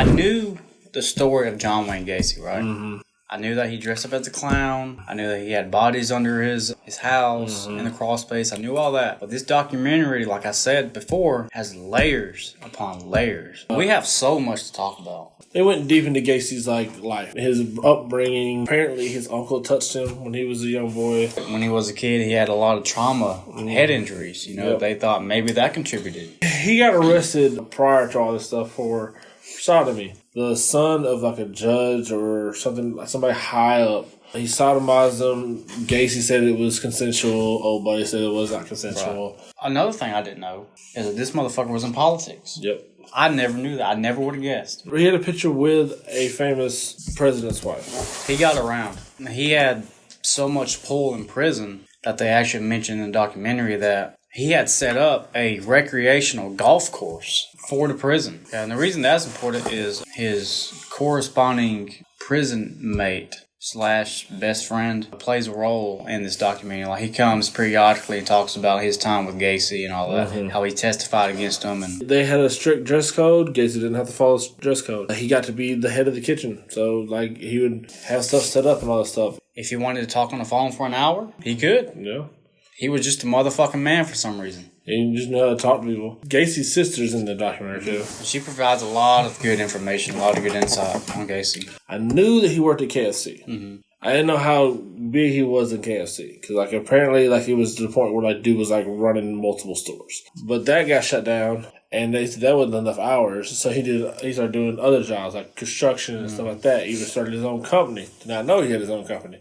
I knew the story of John Wayne Gacy, right? Mm-hmm. I knew that he dressed up as a clown. I knew that he had bodies under his house in the crawl space. I knew all that. But this documentary, like I said before, has layers upon layers. We have so much to talk about. They went deep into Gacy's life, his upbringing. Apparently, his uncle touched him when he was a young boy. When he was a kid, he had a lot of trauma, head injuries. They thought maybe that contributed. He got arrested prior to all this stuff for sodomy. The son of a judge or something, like somebody high up. He sodomized him. Gacy said it was consensual. Old buddy said it was not consensual. Right. Another thing I didn't know is that this motherfucker was in politics. Yep. I never knew that. I never would have guessed. He had a picture with a famous president's wife. He got around. He had so much pull in prison that they actually mentioned in the documentary that he had set up a recreational golf course for the prison. And the reason that's important is his corresponding prison mate / best friend plays a role in this documentary. Like, he comes periodically and talks about his time with Gacy and all that, how he testified against him. And they had a strict dress code. Gacy didn't have to follow dress code. He got to be the head of the kitchen, so he would have stuff set up and all that stuff. If he wanted to talk on the phone for an hour, he could. Yeah. He was just a motherfucking man for some reason. He just knew how to talk to people. Gacy's sister's in the documentary, too. She provides a lot of good information, a lot of good insight on Gacy. I knew that he worked at KFC. Mm-hmm. I didn't know how big he was in KFC. Because, apparently, he was to the point where, dude was, running multiple stores. But that got shut down, and they said that wasn't enough hours. So he started doing other jobs, like construction and stuff like that. He even started his own company. Did not know he had his own company.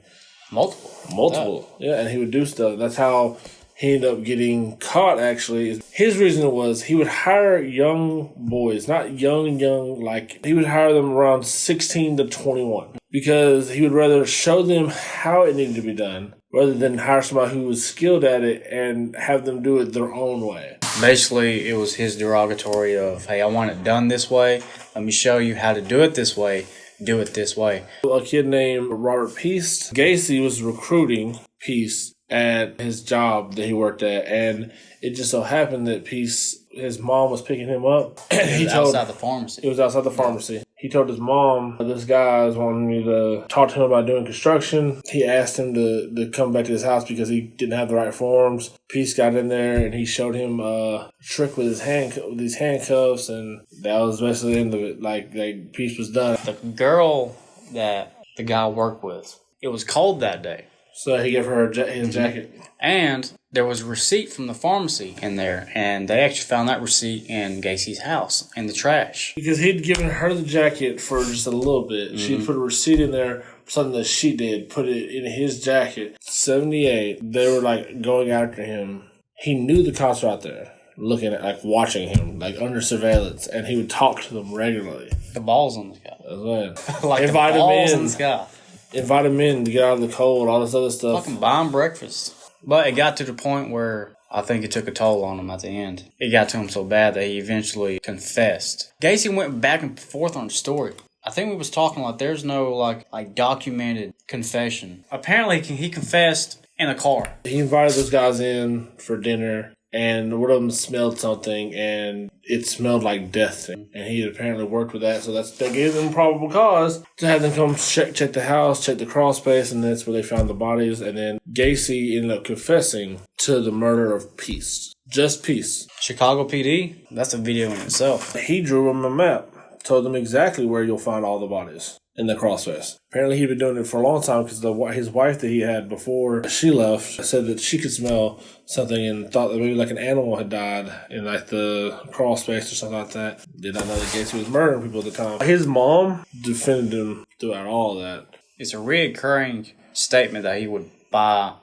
Multiple. Yeah, and he would do stuff. That's how he ended up getting caught, actually. His reason was he would hire young boys, not young, he would hire them around 16 to 21. Because he would rather show them how it needed to be done rather than hire somebody who was skilled at it and have them do it their own way. Basically, it was his derogatory of, hey, I want it done this way. Let me show you how to do it this way. Do it this way. A kid named Robert Peace. Gacy was recruiting Peace at his job that he worked at, and it just so happened that Peace, his mom was picking him up. It was outside the pharmacy. It was outside the pharmacy. Yeah. He told his mom, this guy was wanting me to talk to him about doing construction. He asked him to come back to his house because he didn't have the right forms. Peace got in there and he showed him a trick with these handcuffs, and that was basically the end of it. Peace was done. The girl that the guy worked with, it was cold that day. So he gave her his jacket. And there was a receipt from the pharmacy in there, and they actually found that receipt in Gacy's house, in the trash. Because he'd given her the jacket for just a little bit. Mm-hmm. She put a receipt in there for something that she did, put it in his jacket. 78, they were going after him. He knew the cops were out there, looking at, watching him, under surveillance, and he would talk to them regularly. The balls on this guy. That's right. The balls on this guy. Invite him in to get out of the cold, all this other stuff. Fucking buy him breakfast. But it got to the point where I think it took a toll on him at the end. It got to him so bad that he eventually confessed. Gacy went back and forth on the story. I think we was talking there's no documented confession. Apparently he confessed in a car. He invited those guys in for dinner, and one of them smelled something, and it smelled like death. And he had apparently worked with that, so that gave them probable cause to have them come check the house, check the crawl space, and that's where they found the bodies. And then Gacy ended up confessing to the murder of Peace. Just Peace. Chicago PD? That's a video in itself. He drew them a map, told them exactly where you'll find all the bodies in the crawl space. Apparently he'd been doing it for a long time because his wife that he had before she left said that she could smell something and thought that maybe an animal had died in the crawl space or something like that. Did not know that Gacy was murdering people at the time. His mom defended him throughout all of that. It's a reoccurring statement that he would buy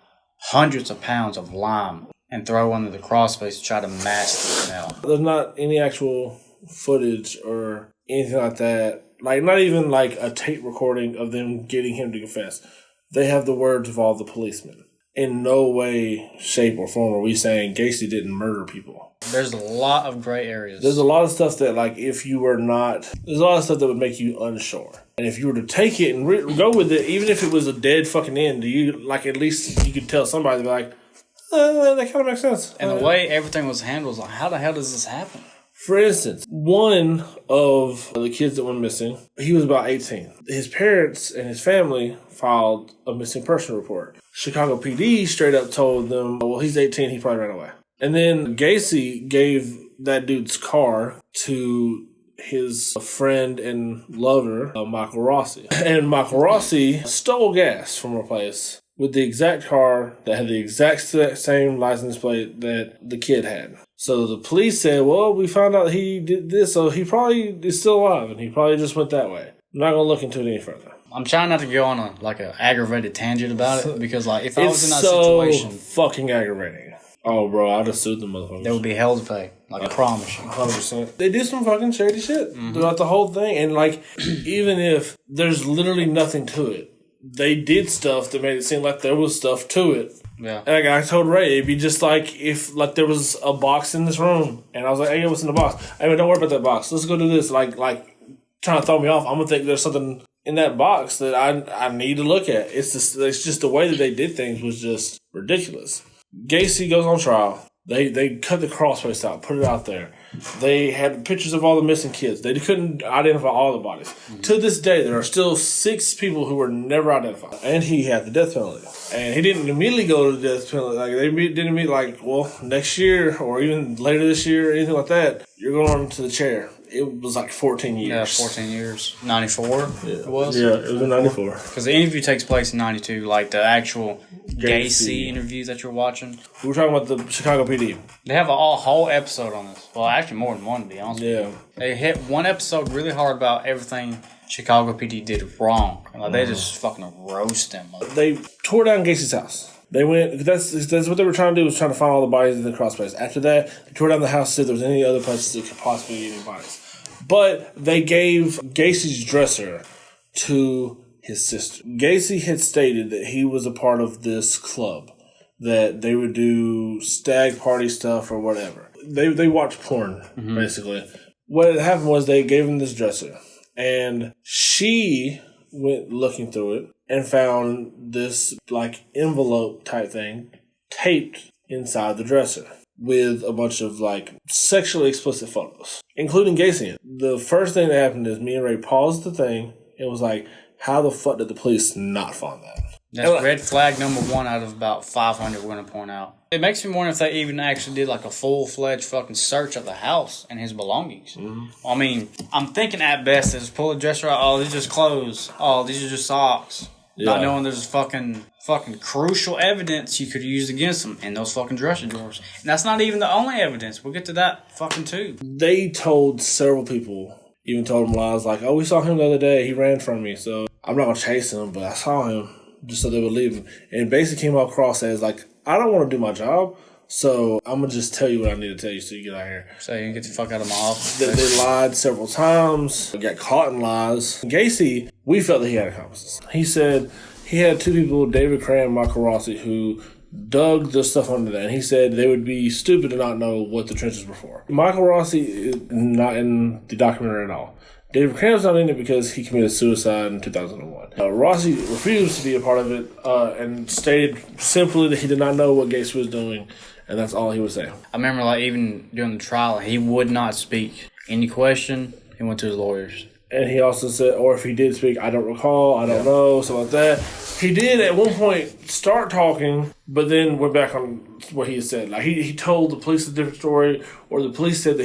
hundreds of pounds of lime and throw under the crawl space to try to mask the smell. There's not any actual footage or anything like that. Not even a tape recording of them getting him to confess. They have the words of all the policemen. In no way, shape, or form are we saying Gacy didn't murder people. There's a lot of gray areas. There's a lot of stuff that, if you were not... There's a lot of stuff that would make you unsure. And if you were to take it and go with it, even if it was a dead fucking end, at least you could tell somebody, that kind of makes sense. And the way everything was handled was how the hell does this happen? For instance, one of the kids that went missing, he was about 18. His parents and his family filed a missing person report. Chicago PD straight up told them, well, he's 18, he probably ran away. And then Gacy gave that dude's car to his friend and lover, Michael Rossi. And Michael Rossi stole gas from a place with the exact car that had the exact same license plate that the kid had. So the police said, well, we found out he did this, so he probably is still alive, and he probably just went that way. I'm not going to look into it any further. I'm trying not to go on an aggravated tangent about it, because if I was in that situation... It's so fucking aggravating. Oh, bro, I'd have sued them motherfuckers. There would be hell to pay. I promise you. 100%. They do some fucking shady shit throughout the whole thing. And, even if there's literally nothing to it, they did stuff that made it seem like there was stuff to it. Yeah. And I told Ray, it'd be just like if there was a box in this room, and I was like, hey, what's in the box? Hey, man, don't worry about that box. Let's go do this. Like trying to throw me off. I'm going to think there's something in that box that I need to look at. It's just the way that they did things was just ridiculous. Gacy goes on trial. They cut the cross face out, put it out there. They had pictures of all the missing kids. They couldn't identify all the bodies. Mm-hmm. To this day, there are still 6 people who were never identified. And he had the death penalty. And he didn't immediately go to the death penalty. They didn't meet next year or even later this year or anything like that. You're going to the chair. It was 14 years. Yeah, 14 years. 94 it was? Yeah, it was in 94. Because the interview takes place in 92, the actual Gacy interview that you're watching. We were talking about the Chicago PD. They have a whole episode on this. Well, actually more than one, to be honest with you. They hit one episode really hard about everything Chicago PD did wrong. They just fucking roast them. They tore down Gacy's house. They went, that's what they were trying to do, was trying to find all the bodies in the cross place. After that, they tore down the house to see if there was any other places that could possibly be any bodies. But they gave Gacy's dresser to his sister. Gacy had stated that he was a part of this club, that they would do stag party stuff or whatever. They watched porn, basically. What had happened was they gave him this dresser, and she went looking through it and found this envelope type thing taped inside the dresser with a bunch of sexually explicit photos, including Gacy in it. The first thing that happened is me and Ray paused the thing and was like, how the fuck did the police not find that? That's red flag number 1 out of about 500 we're going to point out. It makes me wonder if they even actually did a full-fledged fucking search of the house and his belongings. Mm-hmm. I mean, I'm thinking at best they just pull the dresser out, oh, these are just clothes. Oh, these are just socks. Yeah. Not knowing there's fucking crucial evidence you could use against them in those fucking dresser drawers. And that's not even the only evidence. We'll get to that fucking too. They told several people, even told them lies oh, we saw him the other day. He ran from me, so I'm not going to chase him, but I saw him just so they would leave him. And basically came across as I don't want to do my job, so I'm going to just tell you what I need to tell you so you get out of here. So you can get the fuck out of my office. They lied several times. Got caught in lies. Gacy, we felt that he had accomplices. He said he had 2 people, David Cram and Michael Rossi, who dug the stuff under that. And he said they would be stupid to not know what the trenches were for. Michael Rossi is not in the documentary at all. David Cram's not in it because he committed suicide in 2001. Rossi refused to be a part of it and stated simply that he did not know what Gacy was doing, and that's all he would say. I remember even during the trial, he would not speak any question. He went to his lawyers. And he also said, or if he did speak, I don't recall, I don't know, something like that. He did at one point start talking, but then went back on what he had said. He told the police a different story, or the police said that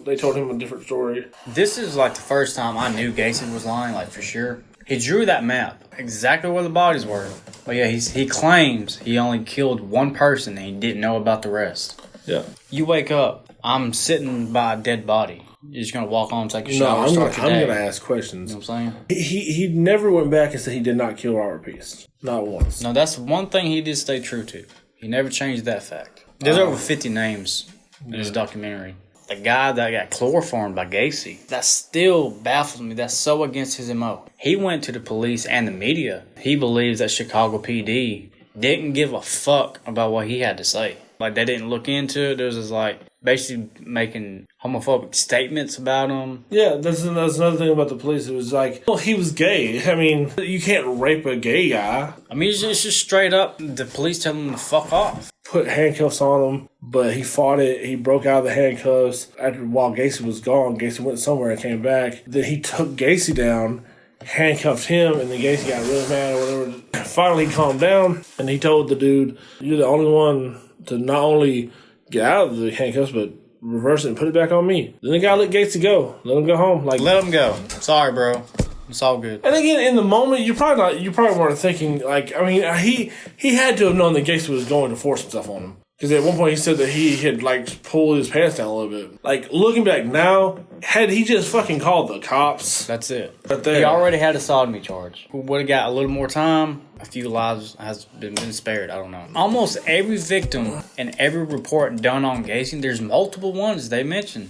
they told him a different story. This is the first time I knew Gacy was lying, for sure. He drew that map, exactly where the bodies were. But yeah, he claims he only killed 1 person and he didn't know about the rest. Yeah. You wake up, I'm sitting by a dead body. You're just going to walk on, take a shower, start your day. I'm going to ask questions. You know what I'm saying? He never went back and said he did not kill Robert Peace. Not once. No, that's one thing he did stay true to. He never changed that fact. There's over 50 names in his documentary. The guy that got chloroformed by Gacy, that still baffles me. That's so against his MO. He went to the police and the media. He believes that Chicago PD didn't give a fuck about what he had to say. They didn't look into it. There was just basically making homophobic statements about him. Yeah, that's another thing about the police. It was well, he was gay. I mean, you can't rape a gay guy. I mean, it's just straight up, the police tell him to fuck off. put handcuffs on him, but he fought it. He broke out of the handcuffs. While Gacy was gone, Gacy went somewhere and came back. Then he took Gacy down, handcuffed him, and then Gacy got really mad or whatever. Finally, he calmed down, and he told the dude, "You're the only one to not only get out of the handcuffs, but reverse it and put it back on me." Then the guy let Gacy go. Let him go home. Like, let him go. Sorry, bro. It's all good. And again, in the moment, you probably weren't thinking, like, I mean, he had to have known that Gacy was going to force himself on him. Because at one point he said that he had, like, pulled his pants down a little bit. Like, looking back now, had he just fucking called the cops. That's it. Right there. He already had a sodomy charge. Would have got a little more time. A few lives has been spared. I don't know. Almost every victim and every report done on Gacy, there's multiple ones they mentioned,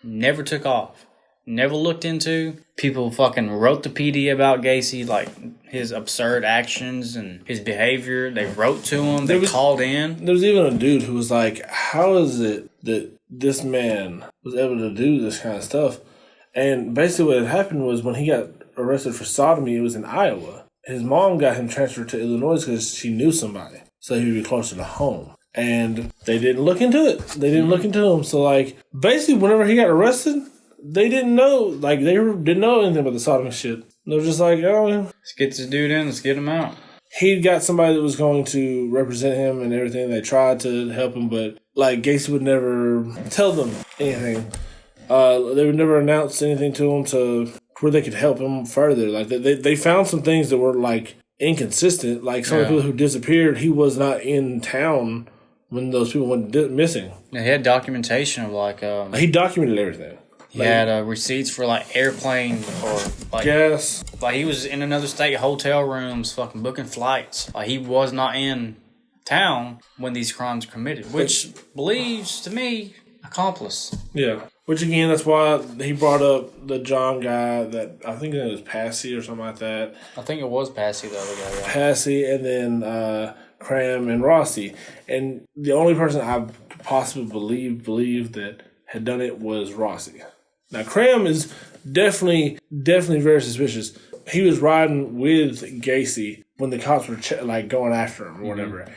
never took off. Never looked into. People fucking wrote the PD about Gacy, like his absurd actions and his behavior. They wrote to him. They called in. There was even a dude who was like, how is it that this man was able to do this kind of stuff? And basically what had happened was when he got arrested for sodomy, it was in Iowa. His mom got him transferred to Illinois because she knew somebody. So he would be closer to home. And they didn't look into it. They didn't look into him. So, like, basically whenever he got arrested, they didn't know, like, they didn't know anything about the sodomy shit. They were just like, oh, let's get this dude in, let's get him out. He got somebody that was going to represent him and everything. They tried to help him, but, like, Gacy would never tell them anything. They would never announce anything to him to where they could help him further. Like, they found some things that were, like, inconsistent. Like, some of the people who disappeared, he was not in town when those people went missing. Yeah, he had documentation of, like... he documented everything. He had receipts for, like, airplane or, like... Gas. Like, he was in another state, hotel rooms, fucking booking flights. Like, he was not in town when these crimes were committed. Which believes, to me, accomplice. Yeah. Which, again, that's why he brought up the John guy that... I think it was Passy or something like that. I think it was Passy, the other guy. Yeah. Passy, and then Cram and Rossi. And the only person I could possibly believe that had done it was Rossi. Now, Cram is definitely very suspicious. He was riding with Gacy when the cops were going after him or whatever.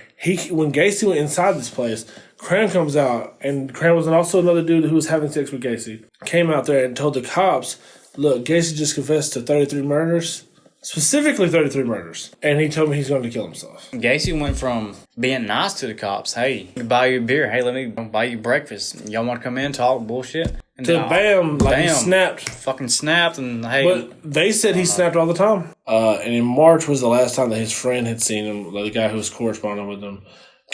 When Gacy went inside this place, Cram comes out, and Cram was also another dude who was having sex with Gacy. Came out there and told the cops, look, Gacy just confessed to 33 murders. Specifically 33 murders. And he told me he's going to kill himself. Gacy went from being nice to the cops. Hey, buy you a beer. Hey, let me buy you breakfast. Y'all want to come in and talk bullshit? And to bam, he snapped. Fucking snapped and hey. But they said he snapped all the time. And in March was the last time that his friend had seen him, the guy who was corresponding with him.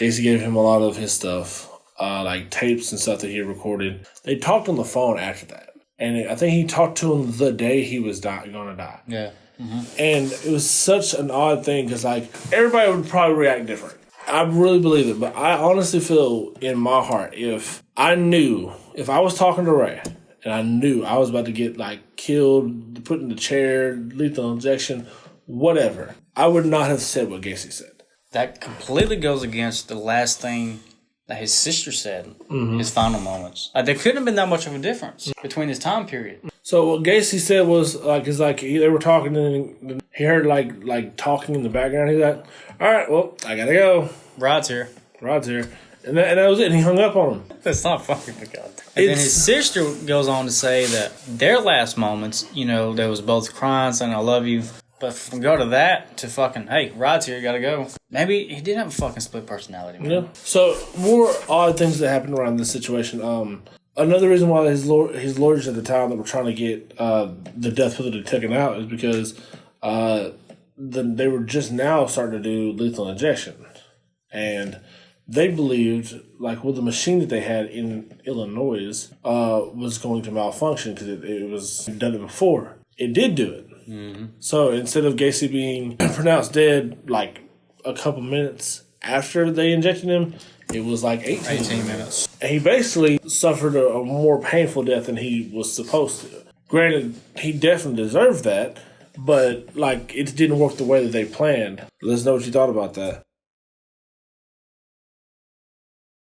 Gacy gave him a lot of his stuff, like tapes and stuff that he had recorded. They talked on the phone after that. And I think he talked to him the day he was going to die. Yeah. Mm-hmm. And it was such an odd thing because, like, everybody would probably react different. I really believe it, but I honestly feel in my heart if I was talking to Ray and I knew I was about to get, like, killed, put in the chair, lethal injection, whatever, I would not have said what Gacy said. That completely goes against the last thing that his sister said, his final moments. There couldn't have been that much of a difference between this time period. So what Gacy said was, they were talking, and he heard, like talking in the background. He's like, all right, well, I gotta go. Rod's here. And that was it, and he hung up on him. That's not fucking the god. And then his sister goes on to say that their last moments, there was both crying, saying, I love you. But from go to that to fucking, hey, Rod's here, you gotta go. Maybe he did have a fucking split personality, man. Yeah. So, more odd things that happened around this situation. Another reason why his lawyers at the time that were trying to get the death penalty taken out is because they were just now starting to do lethal injection. And they believed, the machine that they had in Illinois was going to malfunction because it was done it before. It did do it. Mm-hmm. So instead of Gacy being pronounced dead a couple minutes after they injected him, it was 18 minutes. And he basically suffered a more painful death than he was supposed to. Granted, he definitely deserved that, but it didn't work the way that they planned. Let us know what you thought about that.